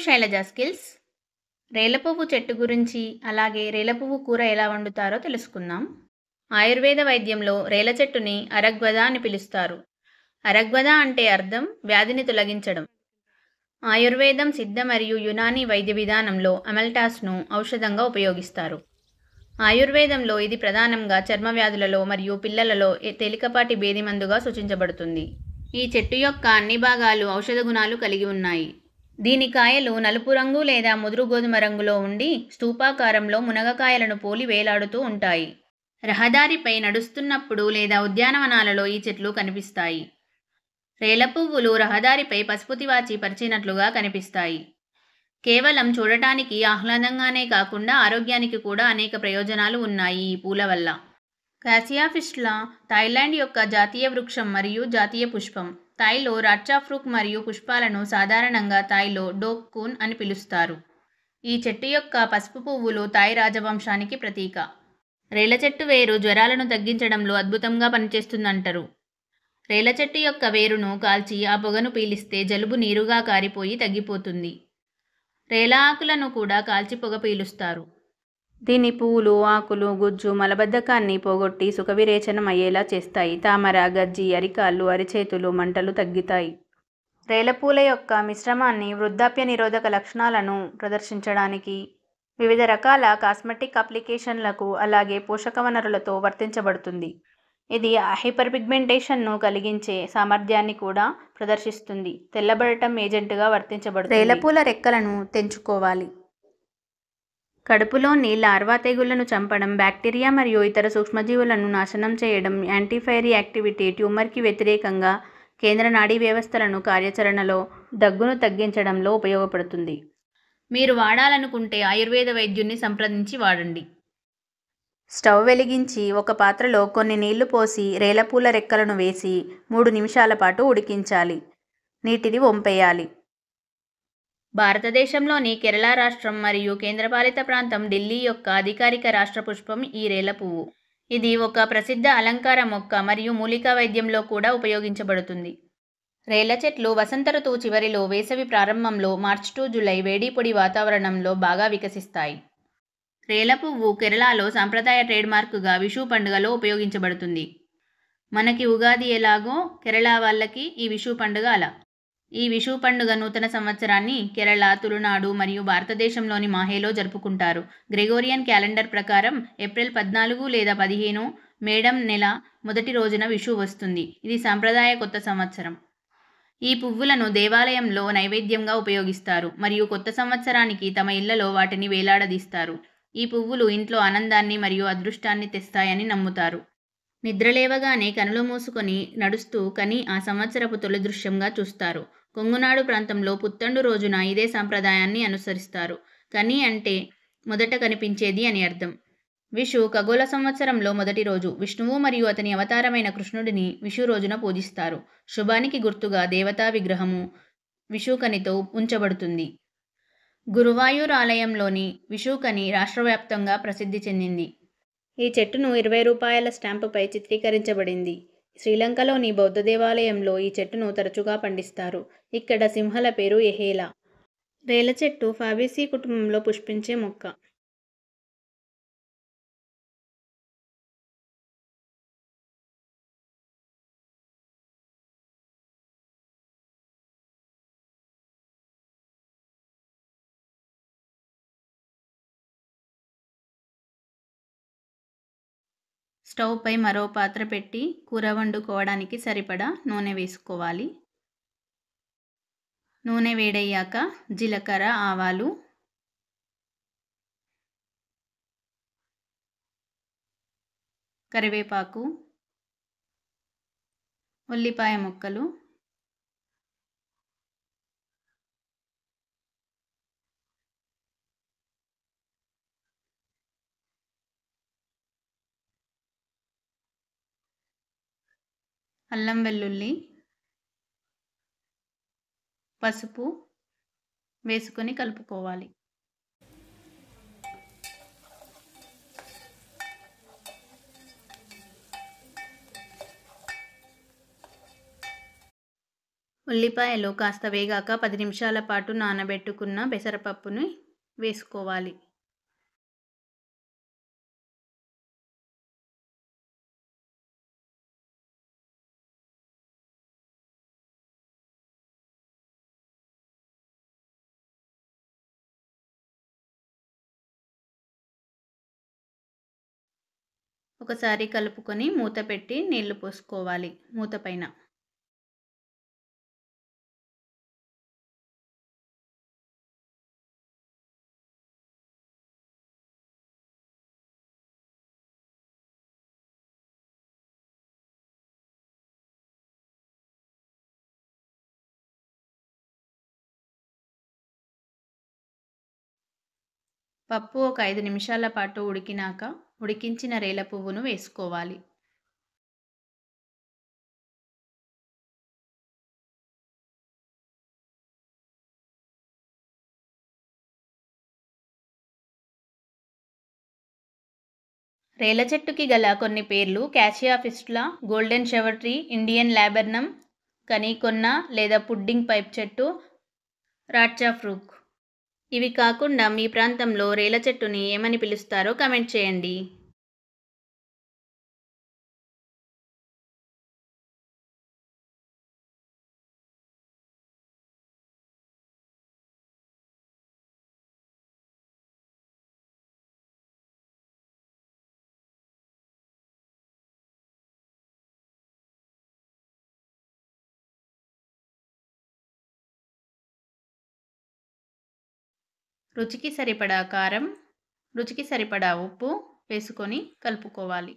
Shailaja skills. రేలపువ్వు చెట్టు గురించి, అలాగే రేలపువ్వు కూర ఎలా వండుతారో తెలుసుకుందాం. ఆయుర్వేద వైద్యంలో రేల చెట్టుని అరగ్వద అని పిలుస్తారు. అరగ్వద అంటే అర్థం వ్యాధిని తొలగించడం. ఆయుర్వేదం, సిద్ధ మరియు యునానీ వైద్య విధానంలో అమల్టాస్ను ఔషధంగా ఉపయోగిస్తారు. ఆయుర్వేదంలో ఇది ప్రధానంగా చర్మ వ్యాధులలో మరియు పిల్లలలో తేలికపాటి భేదిమందుగా సూచించబడుతుంది. ఈ చెట్టు యొక్క అన్ని భాగాలు ఔషధ గుణాలు కలిగి ఉన్నాయి. దీని కాయలు నలుపు రంగు లేదా ముదురు గోధుమ రంగులో ఉండి స్తూపాకారంలో మునగకాయలను పోలి వేలాడుతూ ఉంటాయి. రహదారిపై నడుస్తున్నప్పుడు లేదా ఉద్యానవనాలలో ఈ చెట్లు కనిపిస్తాయి. రేల పువ్వులు రహదారిపై పసుపు తివాచి పరిచినట్లుగా కనిపిస్తాయి. కేవలం చూడటానికి ఆహ్లాదంగానే కాకుండా ఆరోగ్యానికి కూడా అనేక ప్రయోజనాలు ఉన్నాయి ఈ పూల వల్ల. కాసియా ఫిస్టులా థాయిలాండ్ యొక్క జాతీయ వృక్షం మరియు జాతీయ పుష్పం. థాయ్లో రాట్చాఫ్రూక్ మరియు పుష్పాలను సాధారణంగా థాయ్లో డోక్ కూన్ అని పిలుస్తారు. ఈ చెట్టు యొక్క పసుపు పువ్వులు థాయ్ రాజవంశానికి ప్రతీక. రేల చెట్టు వేరు జ్వరాలను తగ్గించడంలో అద్భుతంగా పనిచేస్తుందంటారు. రేల చెట్టు యొక్క వేరును కాల్చి ఆ పొగను పీలిస్తే జలుబు నీరుగా కారిపోయి తగ్గిపోతుంది. రేల ఆకులను కూడా కాల్చి పొగ పీలుస్తారు. దీని పువ్వులు, ఆకులు, గుజ్జు మలబద్ధకాన్ని పోగొట్టి సుఖవిరేచనం అయ్యేలా చేస్తాయి. తామర, గజ్జి, అరికాళ్ళు, అరిచేతులు మంటలు తగ్గుతాయి. రేలపూల యొక్క మిశ్రమాన్ని వృద్ధాప్య నిరోధక లక్షణాలను ప్రదర్శించడానికి, వివిధ రకాల కాస్మెటిక్ అప్లికేషన్లకు, అలాగే పోషక వనరులతో వర్తించబడుతుంది. ఇది హైపర్ పిగ్మెంటేషన్ను కలిగించే సామర్థ్యాన్ని కూడా ప్రదర్శిస్తుంది. తెల్లబడటం ఏజెంట్గా వర్తించబడుతుంది. రేలపూల రెక్కలను తెంచుకోవాలి. కడుపులోని లార్వా తెగుళ్లను చంపడం, బ్యాక్టీరియా మరియు ఇతర సూక్ష్మజీవులను నాశనం చేయడం, యాంటీఫైరీ యాక్టివిటీ, ట్యూమర్కి వ్యతిరేకంగా కేంద్ర నాడీ వ్యవస్థలను కార్యాచరణలో, దగ్గును తగ్గించడంలో ఉపయోగపడుతుంది. మీరు వాడాలనుకుంటే ఆయుర్వేద వైద్యున్ని సంప్రదించి వాడండి. స్టవ్ వెలిగించి ఒక పాత్రలో కొన్ని నీళ్లు పోసి రేలపూల రెక్కలను వేసి 3 నిమిషాల పాటు ఉడికించాలి. నీటిని వంపేయాలి. భారతదేశంలోని కేరళ రాష్ట్రం మరియు కేంద్రపాలిత ప్రాంతం ఢిల్లీ యొక్క అధికారిక రాష్ట్ర పుష్పం ఈ రేల పువ్వు. ఇది ఒక ప్రసిద్ధ అలంకార మొక్క మరియు మూలికా వైద్యంలో కూడా ఉపయోగించబడుతుంది. రేల చెట్లు వసంత ఋతువు చివరిలో, వేసవి ప్రారంభంలో మార్చి టు జూలై వేడి పొడి వాతావరణంలో బాగా వికసిస్తాయి. రేల పువ్వు కేరళలో సాంప్రదాయ ట్రేడ్మార్క్గా విషు పండుగలో ఉపయోగించబడుతుంది. మనకి ఉగాది ఎలాగో కేరళ వాళ్ళకి ఈ విషు పండుగ అలా. ఈ విషు పండుగ నూతన సంవత్సరాన్ని కేరళ, తులునాడు మరియు భారతదేశంలోని మాహేలో జరుపుకుంటారు. గ్రెగోరియన్ క్యాలెండర్ ప్రకారం ఏప్రిల్ 14 లేదా 15 మేడం నెల మొదటి రోజున విషు వస్తుంది. ఇది సాంప్రదాయ కొత్త సంవత్సరం. ఈ పువ్వులను దేవాలయంలో నైవేద్యంగా ఉపయోగిస్తారు మరియు కొత్త సంవత్సరానికి తమ ఇళ్లలో వాటిని వేలాడదీస్తారు. ఈ పువ్వులు ఇంట్లో ఆనందాన్ని మరియు అదృష్టాన్ని తెస్తాయని నమ్ముతారు. నిద్రలేవగానే కనులు మూసుకొని నడుస్తూ కని ఆ సంవత్సరపు తొలి దృశ్యంగా చూస్తారు. కొంగునాడు ప్రాంతంలో పుత్తండు రోజున ఇదే సాంప్రదాయాన్ని అనుసరిస్తారు. కని అంటే మొదట కనిపించేది అని అర్థం. విషు ఖగోళ సంవత్సరంలో మొదటి రోజు. విష్ణువు మరియు అతని అవతారమైన కృష్ణుడిని విషు రోజున పూజిస్తారు. శుభానికి గుర్తుగా దేవతా విగ్రహము విషుకనితో ఉంచబడుతుంది. గురువాయూర్ ఆలయంలోని విషుకని రాష్ట్రవ్యాప్తంగా ప్రసిద్ధి చెందింది. ఈ చెట్టును 20 రూపాయల స్టాంపుపై చిత్రీకరించబడింది. శ్రీలంకలోని బౌద్ధ దేవాలయంలో ఈ చెట్టును తరచుగా పండిస్తారు. ఇక్కడ సింహల పేరు ఎహేలా. రేల చెట్టు ఫాబేసి కుటుంబంలో పుష్పించే మొక్క. స్టవ్ పై మరో పాత్ర పెట్టి కూర వండుకోవడానికి సరిపడా నూనె వేసుకోవాలి. నూనె వేడయ్యాక జీలకర్ర, ఆవాలు, కరివేపాకు, ఉల్లిపాయ ముక్కలు, అల్లం వెల్లుల్లి, పసుపు వేసుకొని కలుపుకోవాలి. ఉల్లిపాయలు కాస్త వేగాక 10 నిమిషాల పాటు నానబెట్టుకున్న పెసరపప్పుని వేసుకోవాలి. ఒకసారి కలుపుకొని మూత పెట్టి నీళ్లు పోసుకోవాలి మూత పైన. పప్పు ఒక 5 నిమిషాల పాటు ఉడికినాక ఉడికించిన రేల పువ్వును వేసుకోవాలి. రేల చెట్టుకి గల కొన్ని పేర్లు cassia fistula, golden shower tree, Indian laburnum, Kanikonna లేదా పుడ్డింగ్ పైప్ చెట్టు, రాట్చా ఫ్రూక్. ఇవి కాకుండా మీ ప్రాంతంలో రేల చెట్టుని ఏమని పిలుస్తారో కామెంట్ చేయండి. రుచికి సరిపడా కారం, రుచికి సరిపడా ఉప్పు వేసుకొని కలుపుకోవాలి.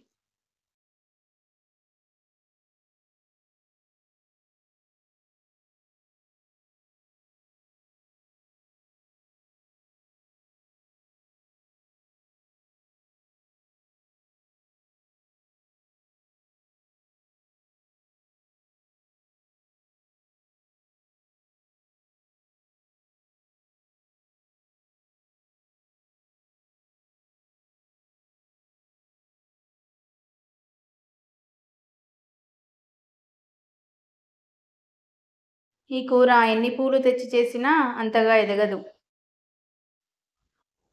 ఈ కూర ఎన్ని పూలు తెచ్చి చేసినా అంతగా ఎదగదు.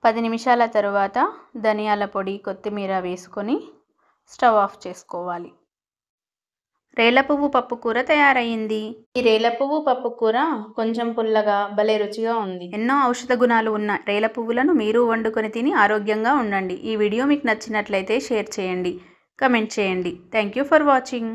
10 నిమిషాల తరువాత ధనియాల పొడి, కొత్తిమీర వేసుకొని స్టవ్ ఆఫ్ చేసుకోవాలి. రేల పువ్వు పప్పు కూర తయారయ్యింది. ఈ రేల పువ్వు పప్పు కూర కొంచెం పుల్లగా భలే రుచిగా ఉంది. ఎన్నో ఔషధ గుణాలు ఉన్న రేల పువ్వులను మీరు వండుకొని తిని ఆరోగ్యంగా ఉండండి. ఈ వీడియో మీకు నచ్చినట్లయితే షేర్ చేయండి, కమెంట్ చేయండి. Thank you for watching.